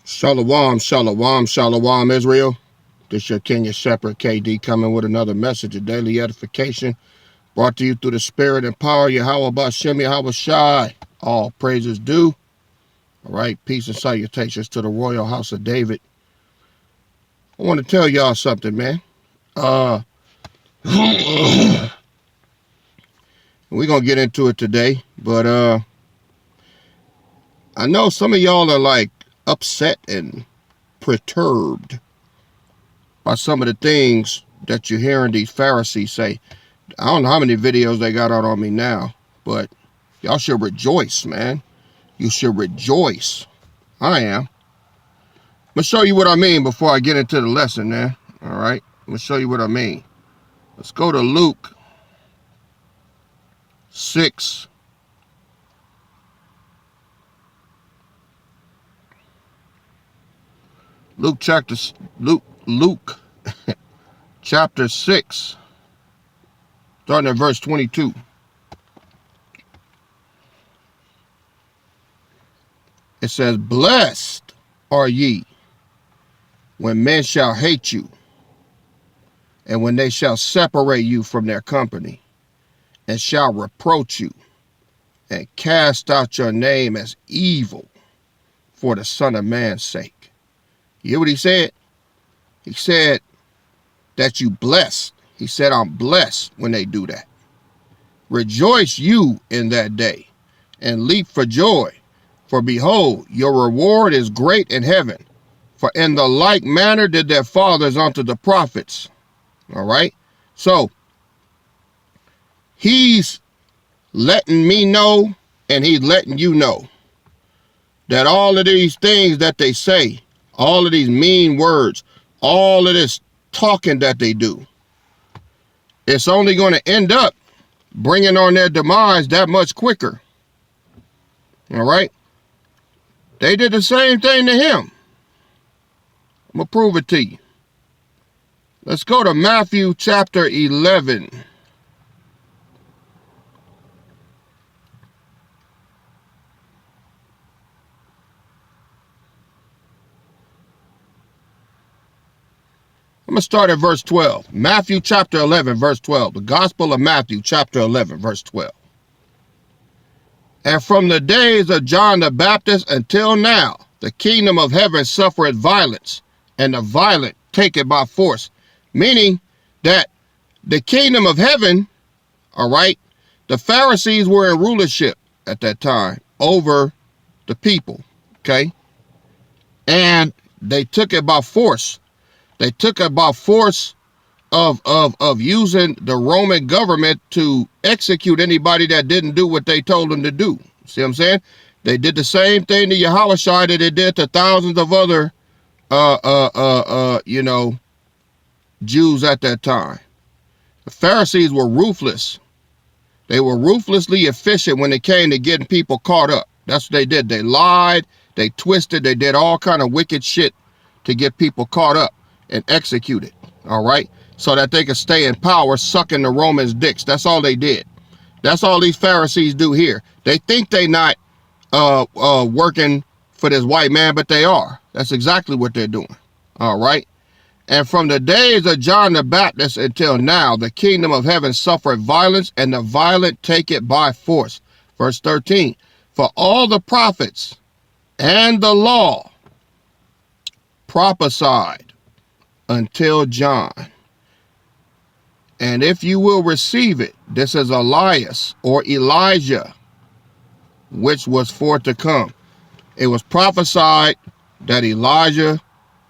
Shalom, shalom, shalom, Israel. This your King and Shepherd, KD, coming with another message of daily edification, brought to you through the spirit and power of Yahweh Bashem Yahweh Shai. All praises due. All right, peace and salutations to the royal house of David. I want to tell y'all something, man. We're going to get into it today, but I know some of y'all are like upset and perturbed by some of the things that you're hearing these Pharisees say. I don't know how many videos they got out on me now, but y'all should rejoice, man. You should rejoice. I am. I'm going to show you what I mean before I get into the lesson, man. All right? I'm going to show you what I mean. Let's go to Luke 6. Luke chapter 6, starting at verse 22. It says, "Blessed are ye when men shall hate you, and when they shall separate you from their company, and shall reproach you, and cast out your name as evil for the Son of Man's sake." You hear what he said? He said that you blessed. He said, I'm blessed when they do that. Rejoice you in that day, and leap for joy. For behold, your reward is great in heaven. For in the like manner did their fathers unto the prophets. All right? So, he's letting me know, and he's letting you know, that all of these things that they say, all of these mean words, all of this talking that they do, it's only going to end up bringing on their demise that much quicker. All right? They did the same thing to him. I'm going to prove it to you. Let's go to Matthew chapter 11. I'm going to start at verse 12. Matthew chapter 11, verse 12. The Gospel of Matthew chapter 11, verse 12. "And from the days of John the Baptist until now, the kingdom of heaven suffereth violence, and the violent take it by force." Meaning that the kingdom of heaven, all right, the Pharisees were in rulership at that time over the people, okay? And they took it by force. They took it by force of using the Roman government to execute anybody that didn't do what they told them to do. See what I'm saying? They did the same thing to Yahushua that they did to thousands of other, Jews at that time. The Pharisees were ruthless. They were ruthlessly efficient when it came to getting people caught up. That's what they did. They lied, they twisted, they did all kind of wicked shit to get people caught up and executed, all right? So that they could stay in power, sucking the Romans' dicks. That's all they did. That's all these Pharisees do here. They think they not working for this white man, but they are. That's exactly what they're doing, all right? "And from the days of John the Baptist until now, the kingdom of heaven suffereth violence, and the violent take it by force." Verse 13, "For all the prophets and the law prophesied until John. And if you will receive it, this is Elias or Elijah, which was for to come." It was prophesied that Elijah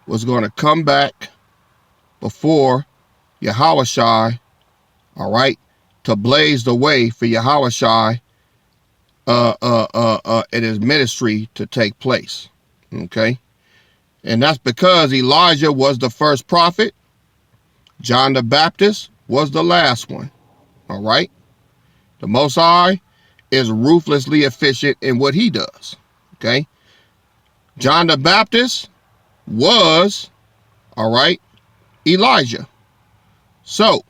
was going to come back before Yahushua, all right, to blaze the way for Yahushua in his ministry to take place, okay? And that's because Elijah was the first prophet. John the Baptist was the last one, all right? The Most High is ruthlessly efficient in what he does, okay? John the Baptist was, all right, Elijah. So,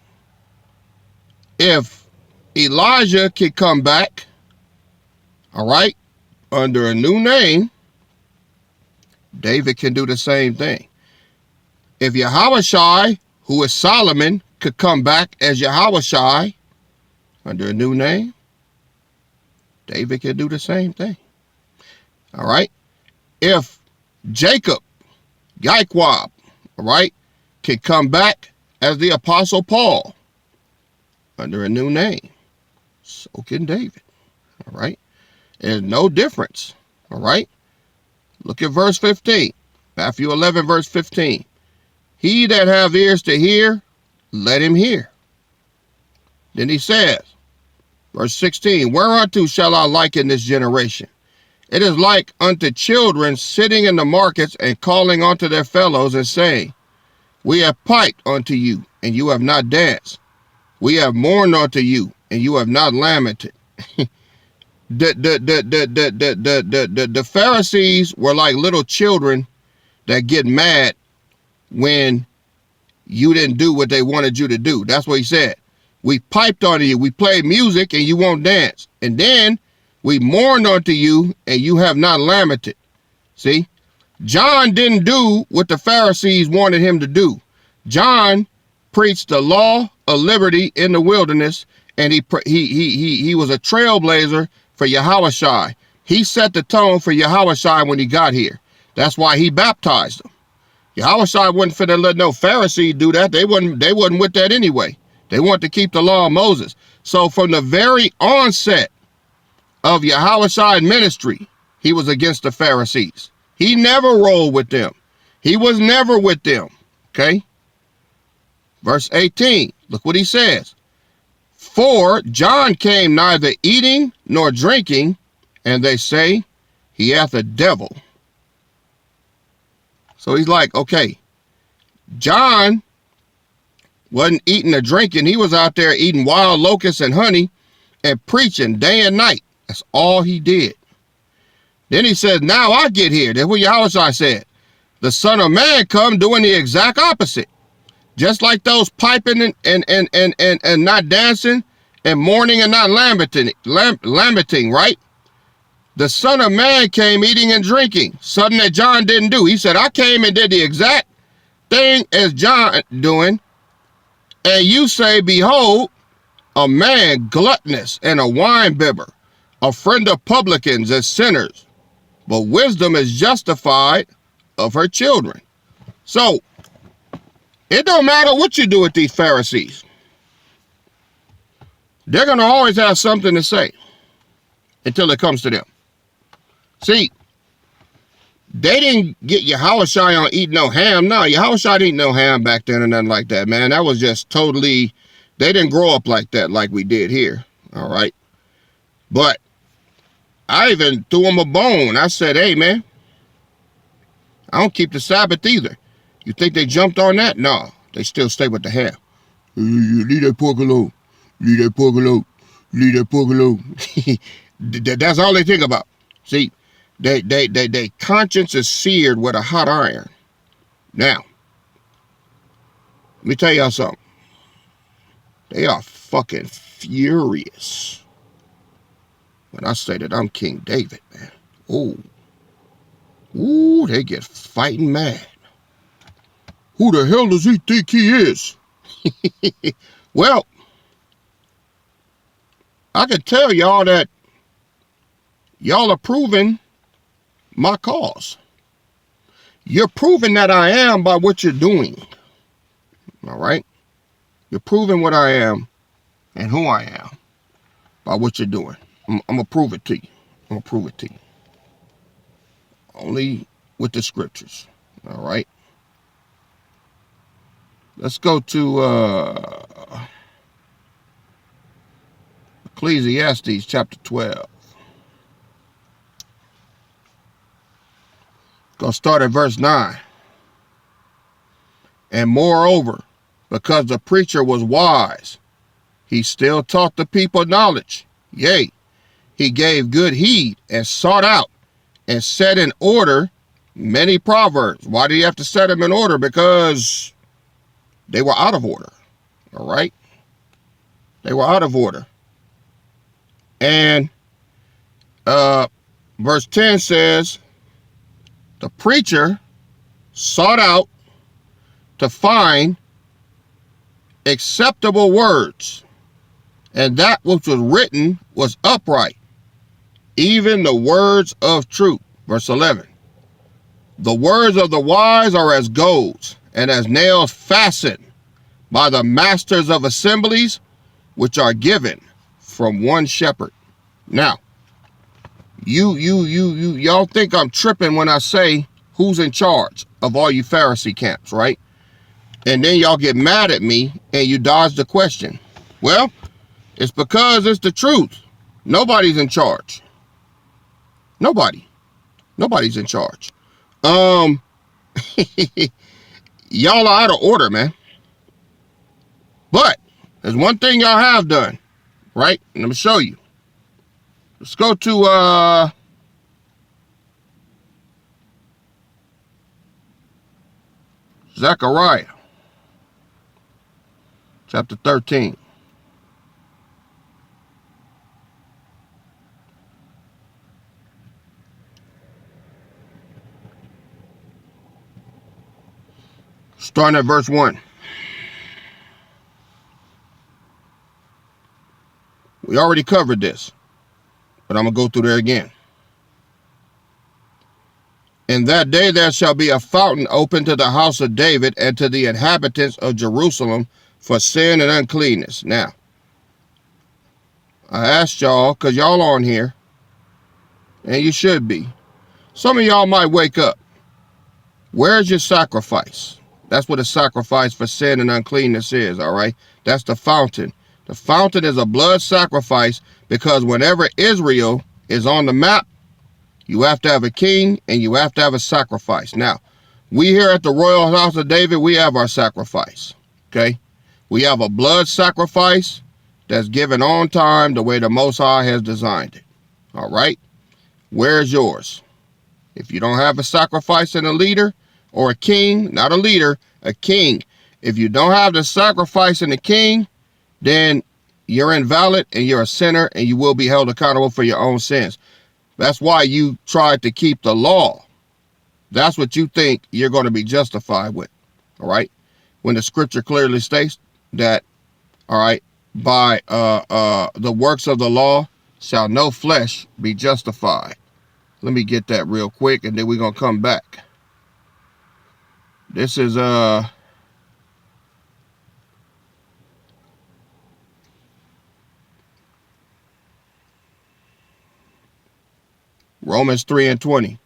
if Elijah could come back, all right, under a new name, David can do the same thing. If Yahushai, who is Solomon, could come back as Yahushai under a new name, David can do the same thing. All right? If Jacob, Yaiquab, all right, can come back as the Apostle Paul under a new name, so can David. All right? There's no difference. All right? Look at verse 15. Matthew 11, verse 15. He that have ears to hear, let him hear. Then he says, verse 16, whereunto shall I liken this generation? It is like unto children sitting in the markets and calling unto their fellows and saying, we have piped unto you, and you have not danced. We have mourned unto you, and you have not lamented. The Pharisees were like little children that get mad when you didn't do what they wanted you to do. That's what he said. We piped unto you. We played music and you won't dance. And then we mourned unto you and you have not lamented. See, John didn't do what the Pharisees wanted him to do. John preached the law of liberty in the wilderness, and he was a trailblazer for Yahushai. He set the tone for Yahushai when he got here. That's why he baptized them. Yahushua wasn't finna let no Pharisee do that. They wasn't with that anyway. They wanted to keep the law of Moses. So from the very onset of Yahushua's ministry, he was against the Pharisees. He never rolled with them. He was never with them. Okay? Verse 18, look what he says. For John came neither eating nor drinking, and they say he hath a devil. So he's like, okay, John wasn't eating or drinking. He was out there eating wild locusts and honey and preaching day and night. That's all he did. Then he says, now I get here. That's what Yahushua said. The Son of Man come doing the exact opposite. Just like those piping and not dancing and mourning and not lamenting, right? The Son of Man came eating and drinking, something that John didn't do. He said, I came and did the exact thing as John doing, and you say, behold, a man gluttonous and a winebibber, a friend of publicans and sinners, but wisdom is justified of her children. So, it don't matter what you do with these Pharisees. They're going to always have something to say until it comes to them. See, they didn't get Yahushua on eating no ham. No, Yahushua didn't eat no ham back then or nothing like that, man. That was just totally, they didn't grow up like that like we did here, all right? But I even threw him a bone. I said, hey, man, I don't keep the Sabbath either. You think they jumped on that? No, they still stay with the ham. Leave that pork alone. Leave that pork alone. Leave that pork alone. That's all they think about. See, They conscience is seared with a hot iron. Now, let me tell y'all something. They are fucking furious when I say that I'm King David, man. Ooh, they get fighting mad. Who the hell does he think he is? Well, I can tell y'all that y'all are proving my cause. You're proving that I am by what you're doing. All right? You're proving what I am and who I am by what you're doing. I'm going to prove it to you. I'm going to prove it to you. Only with the scriptures. All right? Let's go to Ecclesiastes chapter 12. Gonna start at verse 9. And moreover, because the preacher was wise, he still taught the people knowledge. Yea, he gave good heed and sought out and set in order many proverbs. Why do you have to set them in order? Because they were out of order. All right? They were out of order. And verse 10 says, The preacher sought out to find acceptable words, and that which was written was upright, even the words of truth. Verse 11. The words of the wise are as gold, and as nails fastened by the masters of assemblies, which are given from one shepherd. Now, y'all think I'm tripping when I say who's in charge of all you Pharisee camps, right? And then y'all get mad at me and you dodge the question. Well, it's because it's the truth. Nobody's in charge. Nobody's in charge. Y'all are out of order, man. But there's one thing y'all have done, right? And I'm gonna show you. Let's go to Zechariah chapter 13. Starting at verse 1. We already covered this, but I'm going to go through there again. In that day there shall be a fountain open to the house of David and to the inhabitants of Jerusalem for sin and uncleanness. Now, I asked y'all, because y'all on here, and you should be. Some of y'all might wake up. Where's your sacrifice? That's what a sacrifice for sin and uncleanness is, all right? That's the fountain. The fountain is a blood sacrifice because whenever Israel is on the map, you have to have a king and you have to have a sacrifice. Now, we here at the Royal House of David, we have our sacrifice, okay? We have a blood sacrifice that's given on time the way the Most High has designed it, all right? Where's yours? If you don't have a sacrifice and a leader, or a king, not a leader, a king. If you don't have the sacrifice and the king, then you're invalid and you're a sinner and you will be held accountable for your own sins. That's why you tried to keep the law. That's what you think you're going to be justified with, all right? When the scripture clearly states that, all right, by the works of the law shall no flesh be justified. Let me get that real quick and then we're going to come back. This is Romans 3:20.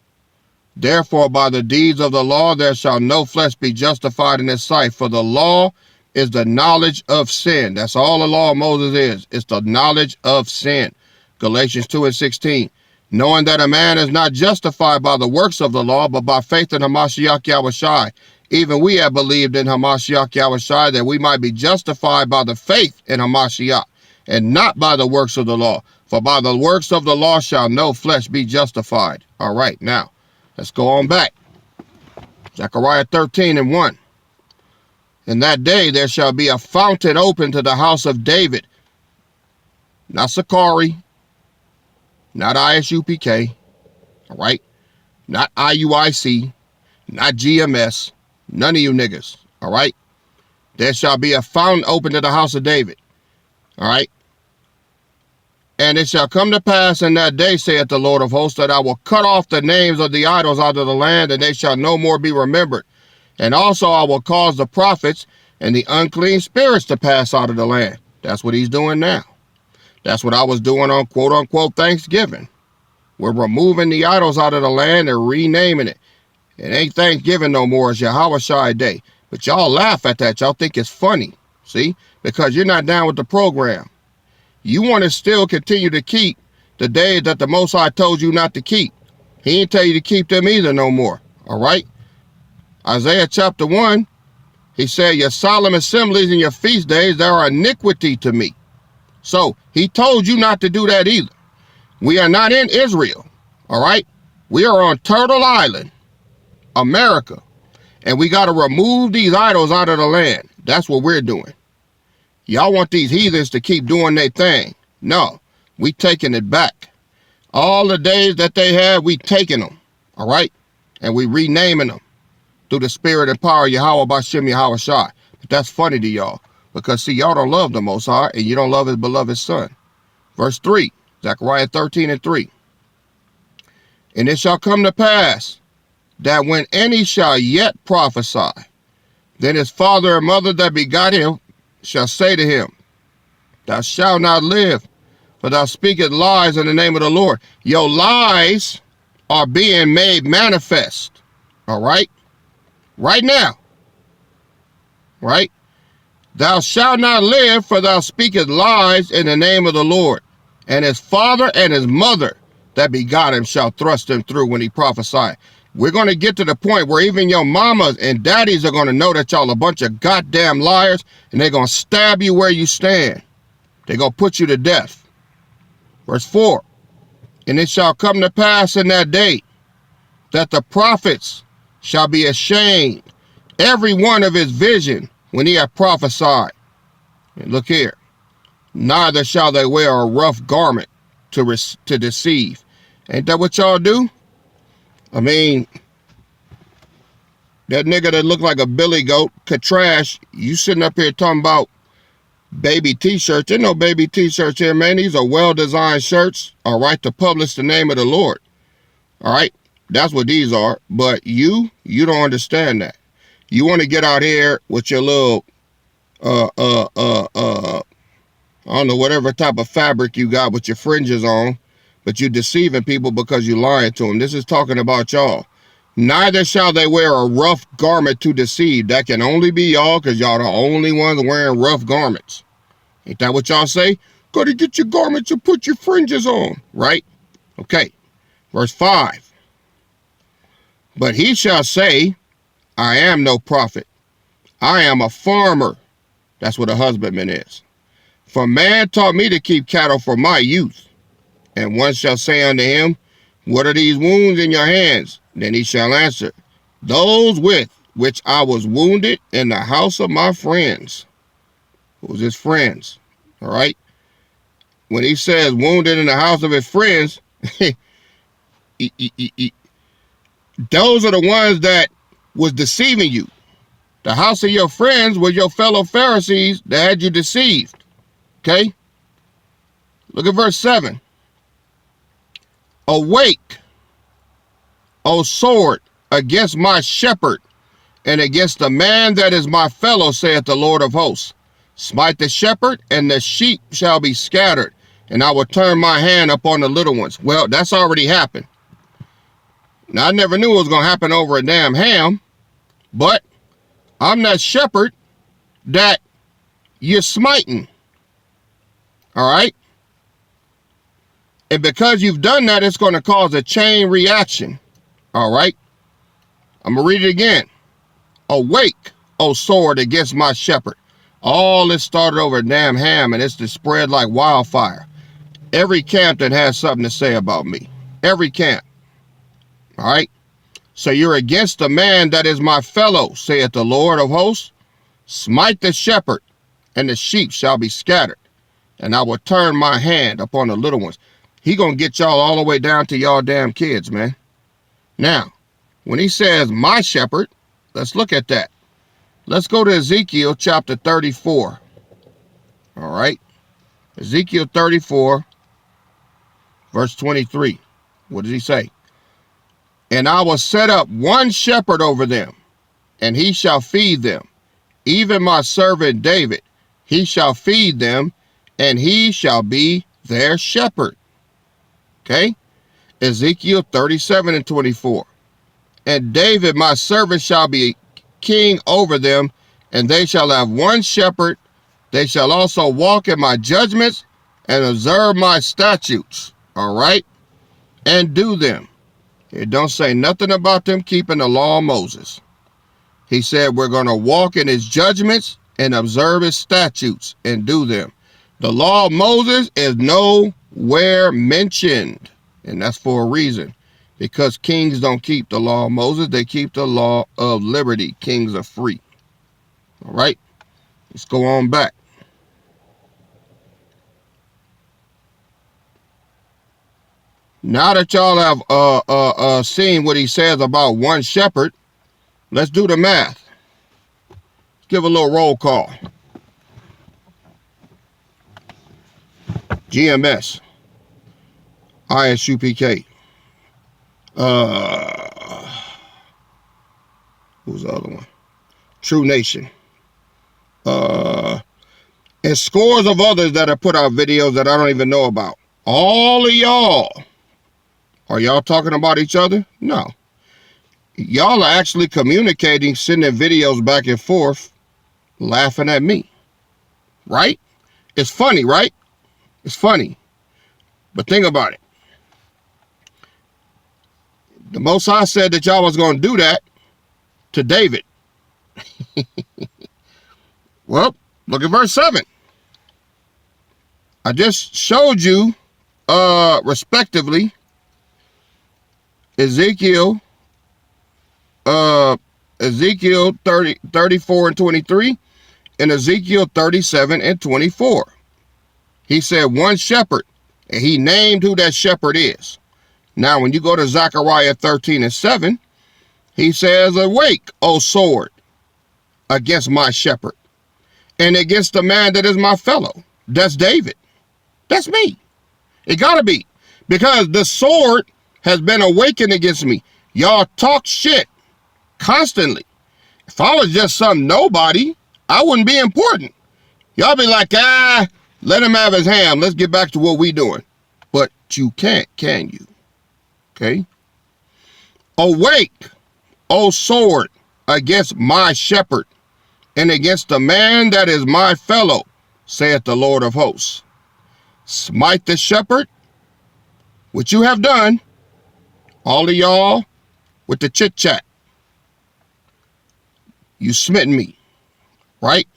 Therefore, by the deeds of the law, there shall no flesh be justified in his sight. For the law is the knowledge of sin. That's all the law of Moses is. It's the knowledge of sin. Galatians 2:16. Knowing that a man is not justified by the works of the law, but by faith in Hamashiach Yahushai. Even we have believed in Hamashiach Yahushai that we might be justified by the faith in Hamashiach and not by the works of the law. For by the works of the law shall no flesh be justified. All right, now, let's go on back. Zechariah 13:1. In that day there shall be a fountain open to the house of David. Not Sakari, not ISUPK, all right? Not IUIC, not GMS, none of you niggas, all right? There shall be a fountain open to the house of David, all right? And it shall come to pass in that day, saith the Lord of hosts, that I will cut off the names of the idols out of the land, and they shall no more be remembered. And also I will cause the prophets and the unclean spirits to pass out of the land. That's what he's doing now. That's what I was doing on quote-unquote Thanksgiving. We're removing the idols out of the land and renaming it. It ain't Thanksgiving no more. It's Yahushai Day. But y'all laugh at that. Y'all think it's funny. See? Because you're not down with the program. You want to still continue to keep the days that the Most High told you not to keep. He didn't tell you to keep them either no more. All right? Isaiah chapter 1, he said, your solemn assemblies and your feast days, they are iniquity to me. So he told you not to do that either. We are not in Israel. All right? We are on Turtle Island, America. And we got to remove these idols out of the land. That's what we're doing. Y'all want these heathens to keep doing their thing. No, we taking it back. All the days that they had, we taking them. All right? And we renaming them through the spirit and power of Yahweh Bashem Yahweh Shai. But that's funny to y'all. Because see, y'all don't love the Most High, and you don't love his beloved son. Verse 3, Zechariah 13:3. And it shall come to pass that when any shall yet prophesy, then his father and mother that begot him shall say to him, thou shalt not live, for thou speakest lies in the name of the Lord. Your lies are being made manifest. All right? Right now. Right? Thou shalt not live, for thou speakest lies in the name of the Lord. And his father and his mother that begot him shall thrust him through when he prophesied. We're going to get to the point where even your mamas and daddies are going to know that y'all a bunch of goddamn liars, and they're going to stab you where you stand. They're going to put you to death. Verse 4, and it shall come to pass in that day that the prophets shall be ashamed, every one of his vision, when he hath prophesied. And look here, neither shall they wear a rough garment to deceive. Ain't that what y'all do? I mean, that nigga that looked like a billy goat, Katrash, you sitting up here talking about baby t-shirts. There's no baby t-shirts here, man. These are well-designed shirts, all right, to publish the name of the Lord. All right, that's what these are. But you don't understand that. You want to get out here with your little, I don't know, whatever type of fabric you got with your fringes on, but you deceiving people because you lying to them. This is talking about y'all. Neither shall they wear a rough garment to deceive. That can only be y'all, because y'all the only ones wearing rough garments. Ain't that what y'all say? Go to get your garments and put your fringes on, right? Okay, verse 5. But he shall say, I am no prophet. I am a farmer. That's what a husbandman is. For man taught me to keep cattle for my youth. And one shall say unto him, what are these wounds in your hands? Then he shall answer, those with which I was wounded in the house of my friends. Who's his friends? All right. When he says wounded in the house of his friends, those are the ones that was deceiving you. The house of your friends was your fellow Pharisees that had you deceived. Okay? Look at verse 7. Awake, O sword, against my shepherd, and against the man that is my fellow, saith the Lord of hosts. Smite the shepherd, and the sheep shall be scattered, and I will turn my hand upon the little ones. Well, that's already happened. Now, I never knew it was going to happen over a damn ham, but I'm that shepherd that you're smiting. All right? And because you've done that, it's going to cause a chain reaction. All right? I'm going to read it again. Awake, O sword, against my shepherd. All this started over a damn ham, and it's to spread like wildfire. Every camp that has something to say about me. Every camp. All right? So you're against the man that is my fellow, saith the Lord of hosts. Smite the shepherd, and the sheep shall be scattered. And I will turn my hand upon the little ones. He gonna get y'all all the way down to y'all damn kids, man. Now, when he says my shepherd, let's look at that. Let's go to Ezekiel chapter 34. All right. Ezekiel 34, verse 23. What does he say? And I will set up one shepherd over them, and he shall feed them. Even my servant David, he shall feed them, and he shall be their shepherd. Okay? Ezekiel 37 and 24. And David, my servant, shall be king over them, and they shall have one shepherd. They shall also walk in my judgments and observe my statutes. All right? And do them. It don't say nothing about them keeping the law of Moses. He said we're going to walk in his judgments and observe his statutes and do them. The law of Moses is nowhere mentioned. And that's for a reason. Because kings don't keep the law of Moses. They keep the law of liberty. Kings are free. All right. Let's go on back. Now that y'all have seen what he says about one shepherd, let's do the math. Give a little roll call. GMS, ISUPK. Who's the other one? True Nation. And scores of others that have put out videos that I don't even know about. All of y'all. Are y'all talking about each other? No. Y'all are actually communicating, sending videos back and forth, laughing at me. Right? It's funny, right? It's funny. But think about it. The Most High said that y'all was going to do that to David. Well, look at verse 7. I just showed you, respectively, Ezekiel 34 and 23, and Ezekiel 37 and 24. He said one shepherd, and he named who that shepherd is. Now, when you go to Zechariah 13 and 7, he says, awake, O sword, against my shepherd, and against the man that is my fellow. That's David. That's me. It gotta be. Because the sword has been awakened against me. Y'all talk shit constantly. If I was just some nobody, I wouldn't be important. Y'all be like, let him have his ham. Let's get back to what we doing. But you can't, can you? Okay? Awake, O sword, against my shepherd, and against the man that is my fellow, saith the Lord of hosts. Smite the shepherd, which you have done, all of y'all with the chit chat. You smitten me, right?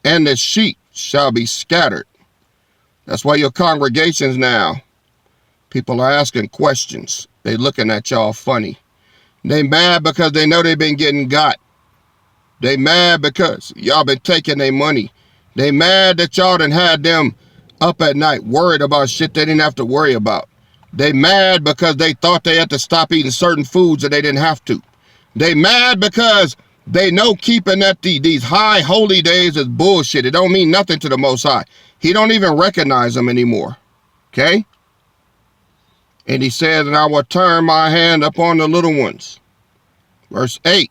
And the sheep shall be scattered. That's why your congregations now, people are asking questions. They looking at y'all funny. They mad because they know they've been getting got. They mad because y'all been taking their money. They mad that y'all done had them up at night worried about shit they didn't have to worry about. They mad because they thought they had to stop eating certain foods and they didn't have to. They mad because they know keeping at these high holy days is bullshit. It don't mean nothing to the Most High. He don't even recognize them anymore. Okay? And he says, and I will turn my hand upon the little ones. Verse 8.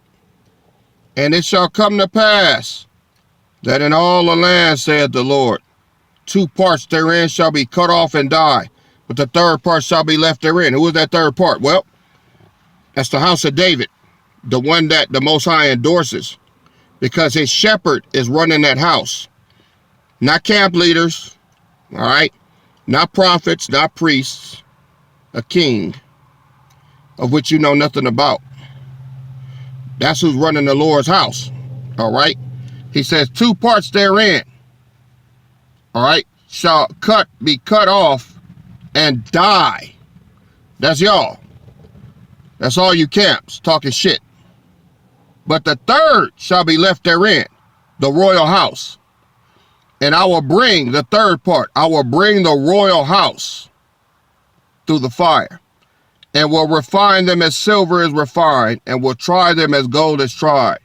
And it shall come to pass that in all the land, saith the Lord, 2 parts therein shall be cut off and die, but the third part shall be left therein. Who is that third part? Well, that's the house of David, the one that the Most High endorses, because his shepherd is running that house. Not camp leaders, all right? Not prophets, not priests, a king, of which you know nothing about. That's who's running the Lord's house, all right? He says 2 parts therein, all right, shall be cut off and die. That's y'all. That's all you camps talking shit. But the third shall be left therein, the royal house. And I will bring the third part. I will bring the royal house through the fire, and will refine them as silver is refined, and will try them as gold is tried.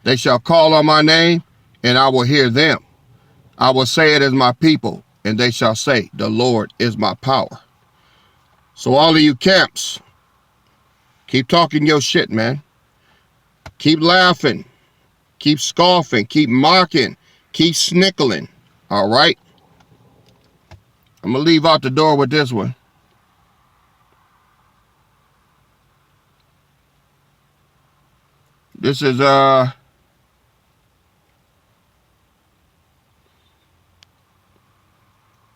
They shall call on my name, and I will hear them. I will say it as my people, and they shall say, the Lord is my power. So all of you camps, keep talking your shit, man. Keep laughing. Keep scoffing. Keep mocking. Keep snickling. All right? I'm going to leave out the door with this one. This is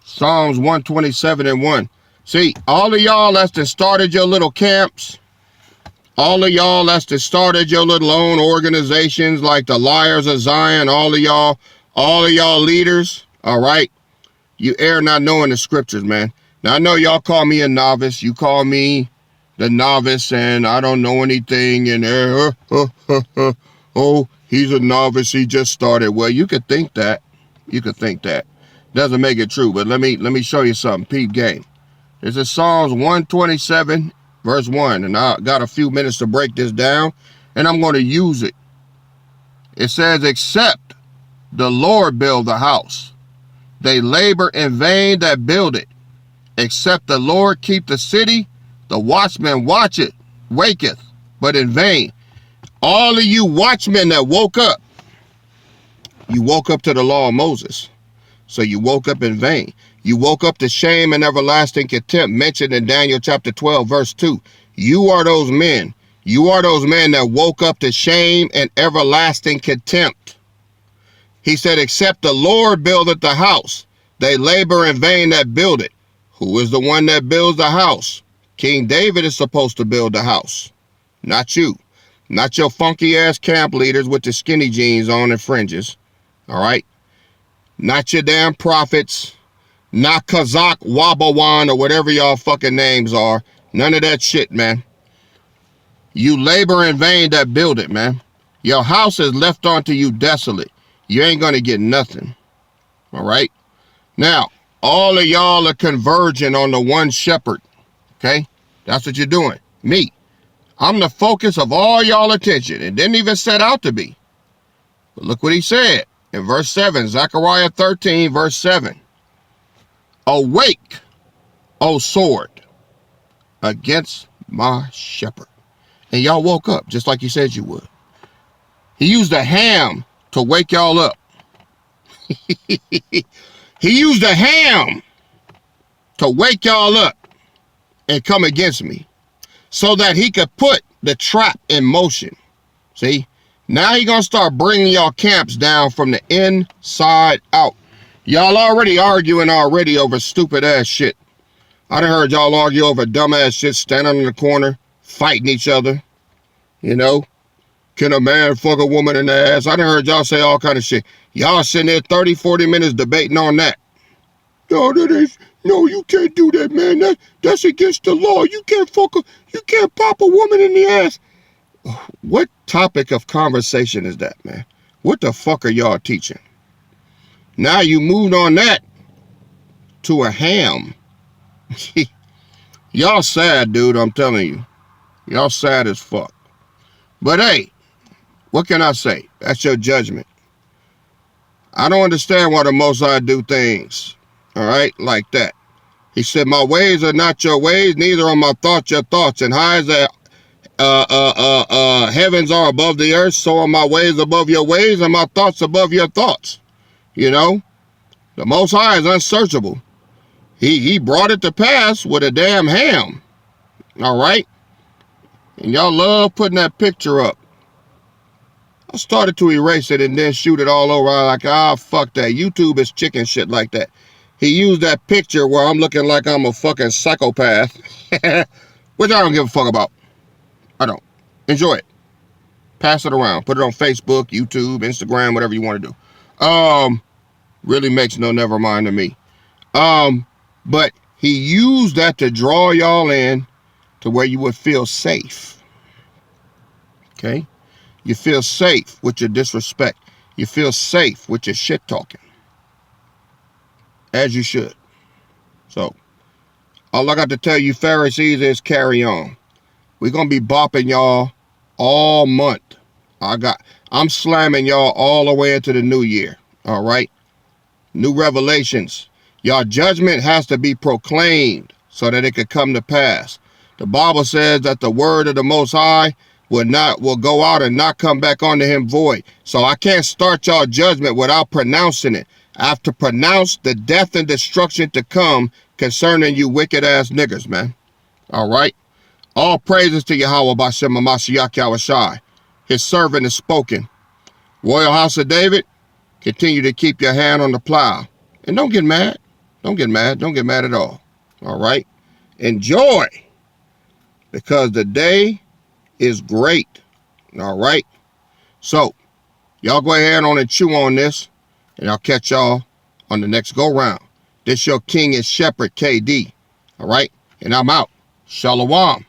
Psalms 127 and 1. See, all of y'all that's started your little camps, all of y'all that's started your little own organizations like the Liars of Zion, all of y'all leaders, all right? You err not knowing the scriptures, man. Now, I know y'all call me a novice. You call me the novice, and I don't know anything, and oh, he's a novice, he just started. Well, you could think that. You could think that. Doesn't make it true, but let me show you something. Peep game. This is Psalms 127, verse 1. And I got a few minutes to break this down, and I'm going to use it. It says, except the Lord build the house, they labor in vain that build it. Except the Lord keep the city, the watchman waketh, but in vain. All of you watchmen that woke up, you woke up to the law of Moses. So you woke up in vain. You woke up to shame and everlasting contempt mentioned in Daniel chapter 12, verse 2. You are those men. You are those men that woke up to shame and everlasting contempt. He said, except the Lord buildeth the house, they labor in vain that build it. Who is the one that builds the house? King David is supposed to build the house, not you. Not your funky ass camp leaders with the skinny jeans on and fringes. All right? Not your damn prophets, not Kazakh Wabawan or whatever y'all fucking names are. None of that shit, man. You labor in vain that build it, man. Your house is left unto you desolate. You ain't gonna get nothing. All right? Now, all of y'all are converging on the one shepherd. Okay? That's what you're doing. Me. I'm the focus of all y'all attention. It didn't even set out to be. But look what he said in verse 7, Zechariah 13, verse 7. Awake, O sword, against my shepherd. And y'all woke up just like he said you would. He used a ham to wake y'all up. He used a ham to wake y'all up and come against me so that he could put the trap in motion. See? Now he gonna start bringing y'all camps down from the inside out. Y'all already arguing over stupid ass shit. I done heard y'all argue over dumb ass shit, standing in the corner, fighting each other. You know? Can a man fuck a woman in the ass? I done heard y'all say all kind of shit. Y'all sitting there 30, 40 minutes debating on that. No, you can't do that, man. That's against the law. You can't pop a woman in the ass. What topic of conversation is that, man? What the fuck are y'all teaching? Now you moved on that to a ham. Y'all sad, dude, I'm telling you. Y'all sad as fuck. But hey, what can I say? That's your judgment. I don't understand why the Most High do things, all right, like that. He said, my ways are not your ways, neither are my thoughts your thoughts. And high as the heavens are above the earth, so are my ways above your ways, and my thoughts above your thoughts. You know, the Most High is unsearchable. He brought it to pass with a damn ham, all right? And y'all love putting that picture up. I started to erase it and then shoot it all over. I'm like, fuck that. YouTube is chicken shit like that. He used that picture where I'm looking like I'm a fucking psychopath, which I don't give a fuck about. I don't. Enjoy it. Pass it around. Put it on Facebook, YouTube, Instagram, whatever you want to do. Really makes no never mind to me. But he used that to draw y'all in to where you would feel safe. Okay? You feel safe with your disrespect. You feel safe with your shit talking. As you should. So, all I got to tell you Pharisees is carry on. We're going to be bopping y'all all month. I'm slamming y'all all the way into the new year. All right? New revelations. Y'all judgment has to be proclaimed so that it could come to pass. The Bible says that the word of the Most High will go out and not come back onto him void. So I can't start y'all judgment without pronouncing it. I have to pronounce the death and destruction to come concerning you wicked ass niggas, man. All right? All praises to Yahweh Bashem Mashiach Yahushai. His servant is spoken. Royal House of David, continue to keep your hand on the plow. And don't get mad. Don't get mad. Don't get mad at all. All right? Enjoy. Because the day is great. All right? So, y'all go ahead on and chew on this. And I'll catch y'all on the next go-round. This your King and Shepherd, KD. All right? And I'm out. Shalom.